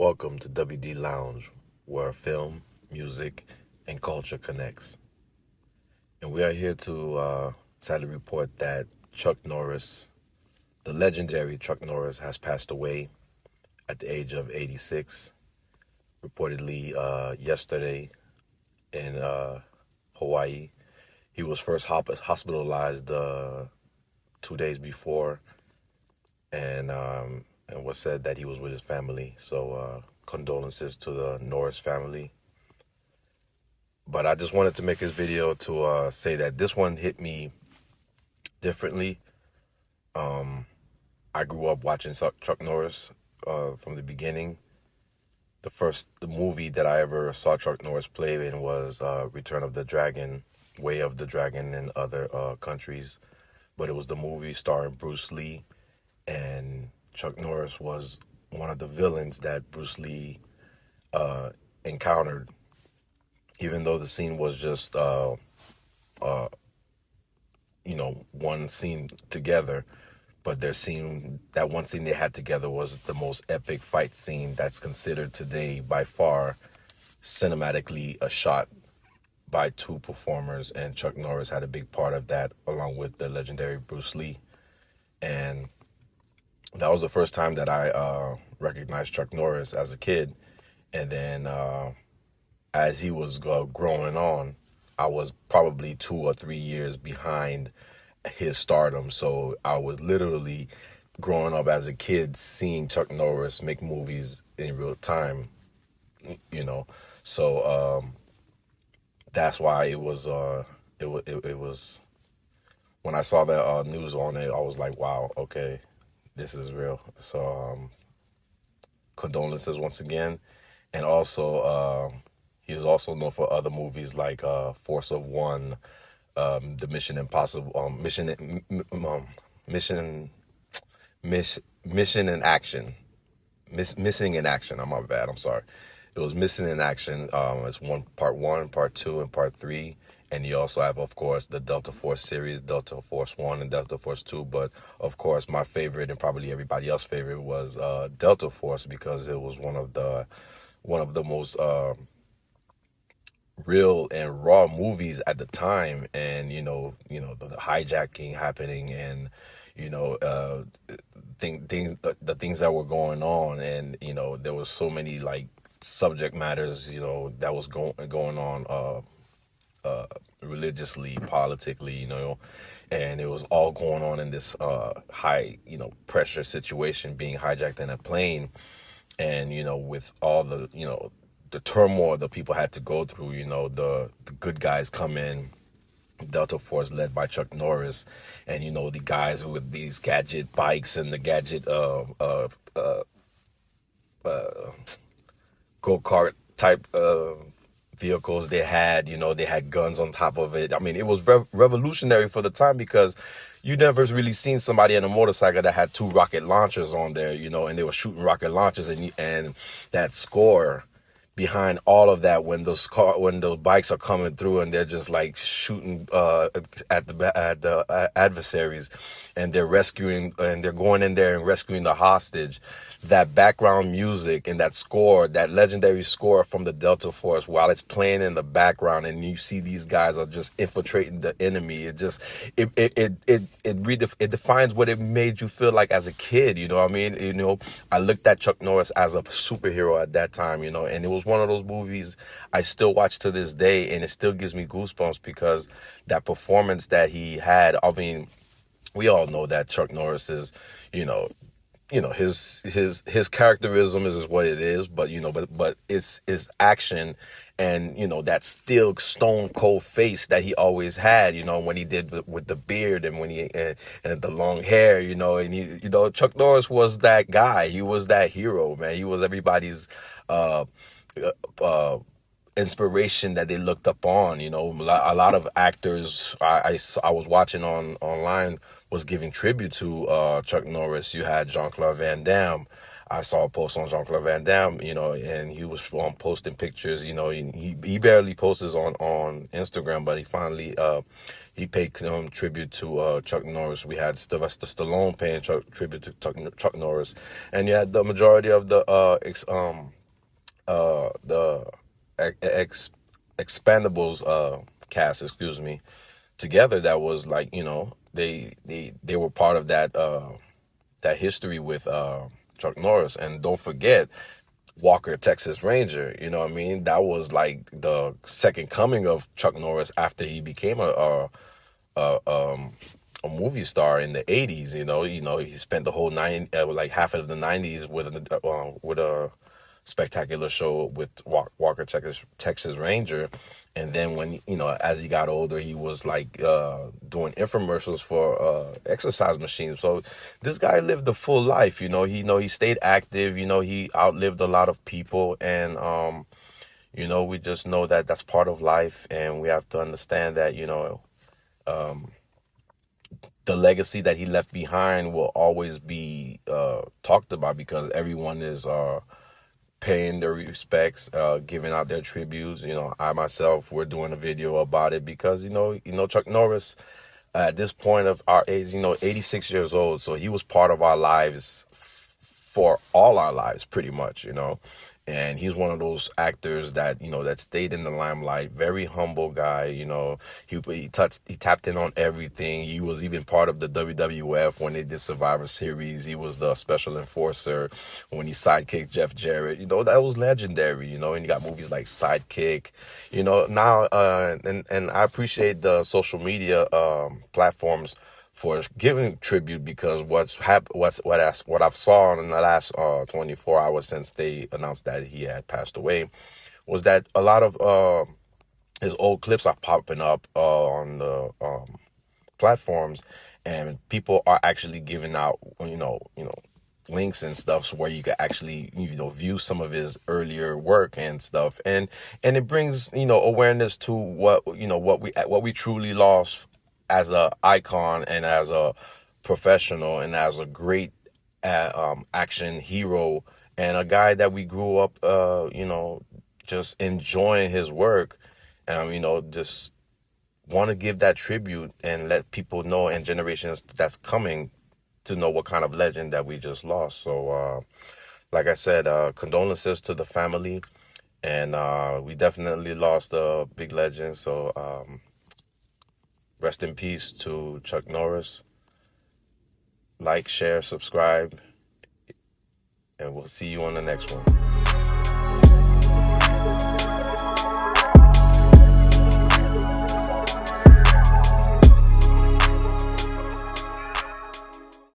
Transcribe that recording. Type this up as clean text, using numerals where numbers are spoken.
Welcome to WD Lounge, where film, music, and culture connects. And we are here to sadly report that Chuck Norris, the legendary Chuck Norris, has passed away at the age of 86, reportedly yesterday in Hawaii. He was first hospitalized 2 days before, and was said that he was with his family. So condolences to the Norris family. But I just wanted to make this video to say that this one hit me differently. I grew up watching Chuck Norris from the beginning. The movie that I ever saw Chuck Norris play in was Return of the Dragon, Way of the Dragon in other countries. But it was the movie starring Bruce Lee, and Chuck Norris was one of the villains that Bruce Lee encountered. Even though the scene was just one scene together, but that one scene they had together was the most epic fight scene that's considered today by far cinematically a shot by two performers, and Chuck Norris had a big part of that along with the legendary Bruce Lee. And that was the first time that I recognized Chuck Norris as a kid. And then as he was growing on, I was probably 2 or 3 years behind his stardom. So I was literally growing up as a kid seeing Chuck Norris make movies in real time, So that's why it was when I saw the news on it, I was like, wow, okay, this is real. So condolences once again. And also he's also known for other movies like Force of One, the Mission Impossible, Mission in Action, Missing in Action. My bad. I'm sorry. It was Missing in Action. It's part one, part two, and part three. And you also have, of course, the Delta Force series, Delta Force 1 and Delta Force 2. But, of course, my favorite and probably everybody else's favorite was Delta Force, because it was one of the most real and raw movies at the time. And, the hijacking happening, and, the things that were going on. And, there was so many, like, subject matters, that was going on religiously, politically, and it was all going on in this high, pressure situation, being hijacked in a plane. And, with all the turmoil that people had to go through, the good guys come in, Delta Force led by Chuck Norris, and, the guys with these gadget bikes and the gadget go-kart type vehicles they had. They had guns on top of it. I mean, it was revolutionary for the time, because you never really seen somebody in a motorcycle that had two rocket launchers on there, and they were shooting rocket launchers, and that score behind all of that, when those bikes are coming through and they're just like shooting at the adversaries, and they're going in there and rescuing the hostage. That background music and that score, that legendary score from the Delta Force, while it's playing in the background, and you see these guys are just infiltrating the enemy, it defines what it made you feel like as a kid. I mean, I looked at Chuck Norris as a superhero at that time, and it was one of those movies I still watch to this day, and it still gives me goosebumps, because that performance that he had. I mean, we all know that Chuck Norris is, his characterism is what it is, but but it's his action, and that still stone cold face that he always had, when he did with the beard, and when he and the long hair, and Chuck Norris was that guy. He was that hero, man. He was everybody's inspiration that they looked up on. A lot of actors I was watching online was giving tribute to Chuck Norris. You had Jean-Claude Van Damme. I saw a post on Jean-Claude Van Damme, and he was posting pictures. He barely posts on Instagram, but he finally he paid tribute to Chuck Norris. We had Sylvester Stallone paying tribute to Chuck Norris, and you had the majority of the Expendables cast, excuse me, together. That was like, they were part of that history with Chuck Norris. And don't forget Walker, Texas Ranger. You know what I mean? That was like the second coming of Chuck Norris after he became a movie star in the 80s. He spent the whole like half of the 90s with a spectacular show with Walker, Texas Ranger. And then when, as he got older, he was like doing infomercials for exercise machines. So this guy lived a full life. He stayed active. He outlived a lot of people. And, we just know that that's part of life. And we have to understand that, the legacy that he left behind will always be talked about, because everyone is paying their respects, giving out their tributes. I myself, we're doing a video about it because, Chuck Norris, at this point of our age, 86 years old. So he was part of our lives for all our lives, pretty much, And he's one of those actors that, that stayed in the limelight. Very humble guy. He tapped in on everything. He was even part of the WWF when they did Survivor Series. He was the special enforcer when he sidekicked Jeff Jarrett. That was legendary. And you got movies like Sidekick. Now and I appreciate the social media platforms for giving tribute, because what I've saw in the last 24 hours since they announced that he had passed away was that a lot of his old clips are popping up on the platforms, and people are actually giving out links and stuff, so where you can actually view some of his earlier work and stuff, and it brings awareness to what we truly lost as a icon and as a professional and as a great action hero, and a guy that we grew up just enjoying his work, and just want to give that tribute and let people know, and generations that's coming, to know what kind of legend that we just lost. So like I said, condolences to the family, and we definitely lost a big legend. So rest in peace to Chuck Norris. Like, share, subscribe, and we'll see you on the next one.